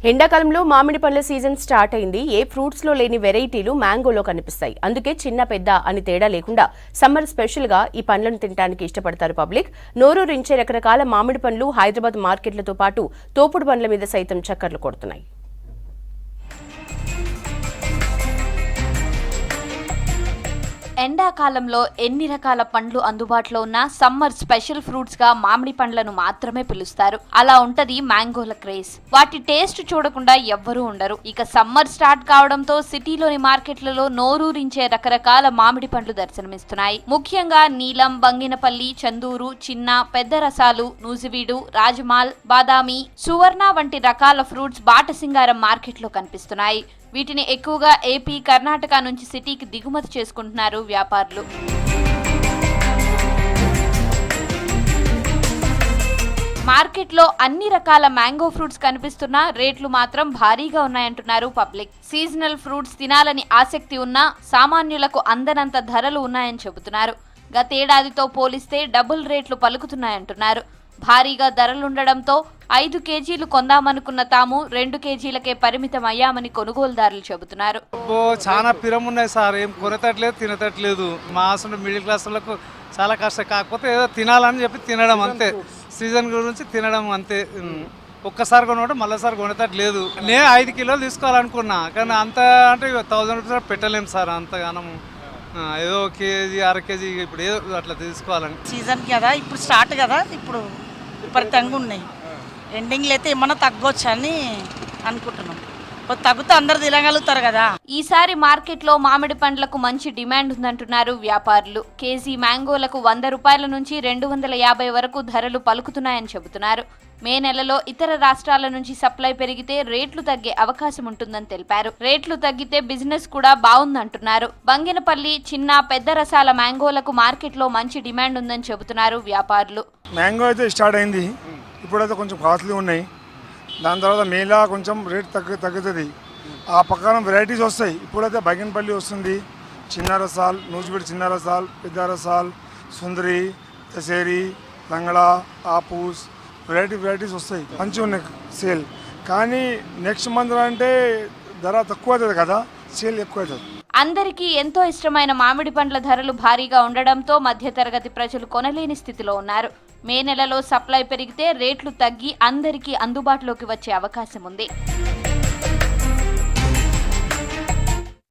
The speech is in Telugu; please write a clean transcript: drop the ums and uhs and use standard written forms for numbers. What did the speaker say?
ఎండాకాలంలో మామిడి పండ్ల సీజన్ స్టార్ట్ అయింది. ఏ ఫ్రూట్స్ లో లేని వెరైటీలు మ్యాంగోలో కనిపిస్తాయి. అందుకే చిన్న పెద్ద అని తేడా లేకుండా సమ్మర్ స్పెషల్ గా ఈ పండ్లను తినడానికి ఇష్టపడతారు పబ్లిక్. నోరూరించే రకరకాల మామిడి పండ్లు హైదరాబాద్ మార్కెట్లతో పాటు తోపుడు పండ్ల మీద సైతం చక్కర్లు కొడుతున్నాయి. ఎండాకాలంలో ఎన్ని రకాల పండ్లు అందుబాటులో ఉన్నా సమ్మర్ స్పెషల్ ఫ్రూట్స్ గా మామిడి పండ్లను మాత్రమే పిలుస్తారు. అలా ఉంటది మ్యాంగోల క్రేజ్. వాటి టేస్ట్ చూడకుండా ఎవ్వరూ ఉండరు. ఇక సమ్మర్ స్టార్ట్ కావడంతో సిటీలోని మార్కెట్లలో నోరూరించే రకరకాల మామిడి పండ్లు దర్శనమిస్తున్నాయి. ముఖ్యంగా నీలం, బంగినపల్లి, చందూరు, చిన్న, పెద్ద రసాలు, నూజివీడు, రాజమాల్, బాదామి, సువర్ణ వంటి రకాల ఫ్రూట్స్ బాటసింగారం మార్కెట్లో కనిపిస్తున్నాయి. వీటిని ఎక్కువగా ఏపీ, కర్ణాటక నుంచి సిటీకి దిగుమతి చేసుకుంటున్నారు వ్యాపారులు. మార్కెట్లో అన్ని రకాల మ్యాంగో ఫ్రూట్స్ కనిపిస్తున్నా రేట్లు మాత్రం భారీగా ఉన్నాయంటున్నారు పబ్లిక్. సీజనల్ ఫ్రూట్స్ తినాలని ఆసక్తి ఉన్నా సామాన్యులకు అందనంత ధరలు ఉన్నాయని చెబుతున్నారు. గతేడాదితో పోలిస్తే డబుల్ రేట్లు పలుకుతున్నాయంటున్నారు. భారీగా ధరలుండడంతో 5 కేజీలు కొందామనుకున్న తాము 2 కేజీలకే పరిమితం అయ్యామని కొనుగోలుదారులు చెబుతున్నారు. చాలా పిరమున్నాయి సార్, ఏం కొనతట్లేదు, తినతట్లేదు. మా అసలు మిడిల్ క్లాస్ వాళ్ళకు చాలా కష్టం. కాకపోతే ఏదో తినాలని చెప్పి తినడం అంతే, సీజన్ గురించి తినడం అంతే. ఒక్కసారి కొనడం మళ్ళీసారి కొనతట్లేదు. నేను 5 కిలోలు తీసుకోవాలనుకున్నా, కానీ అంత అంటే 1000 రూపీస్ పెట్టలేము సార్. అంతగానం ఏదో కేజీ, అర కేజీ ఇప్పుడు ఏదో అట్లా తీసుకోవాలని. సీజన్ కదా, ఇప్పుడు స్టార్ట్ కదా, ఇప్పుడు విపరీతంగా ఉన్నాయి. ఎండింగ్లో అయితే ఏమన్నా తగ్గొచ్చు అని అనుకుంటున్నాం. తగ్గుతూ అందరు తినగలుగుతారు కదా. ఈసారి మార్కెట్లో మామిడి పండ్లకు మంచి డిమాండ్ ఉందంటున్నారు వ్యాపారులు. కేజీ మ్యాంగోలకు 100 రూపాయల నుంచి 250 వరకు ధరలు పలుకుతున్నాయని చెబుతున్నారు. మే నెలలో ఇతర రాష్ట్రాల నుంచి సప్లై పెరిగితే రేట్లు తగ్గే అవకాశం ఉంటుందని తెలిపారు. రేట్లు తగ్గితే బిజినెస్ కూడా బాగుందంటున్నారు. బంగినపల్లి, చిన్న, పెద్ద రసాల మ్యాంగోలకు మార్కెట్లో మంచి డిమాండ్ ఉందని చెబుతున్నారు వ్యాపారులు. మ్యాంగో అయితే స్టార్ట్ అయింది, ఇప్పుడైతే కొంచెం కాస్ట్లీ ఉన్నాయి. దాని తర్వాత మేలా కొంచెం రేట్ తగ్గుతుంది. ఆ ప్రకారం వెరైటీస్ వస్తాయి. ఇప్పుడైతే బంగినపల్లి వస్తుంది, చిన్న రసాల్, నూజివీడు చిన్న రసాల్, పెద్ద రసాల్, సుందరి, దశేరి, లంగళ, ఆపూస్, వెరైటీస్ వస్తాయి. మంచిగా ఉన్నాయి సేల్. కానీ నెక్స్ట్ మంత్ అంటే ధర తక్కువ అవుతుంది కదా, సేల్ ఎక్కువ అవుతుంది. అందరికీ ఎంతో ఇష్టమైన మామిడి పండ్ల ధరలు భారీగా ఉండడంతో మధ్యతరగతి ప్రజలు కొనలేని స్థితిలో ఉన్నారు. మే నెలలో సప్లై పెరిగితే రేట్లు తగ్గి అందరికీ అందుబాటులోకి వచ్చే అవకాశం ఉంది.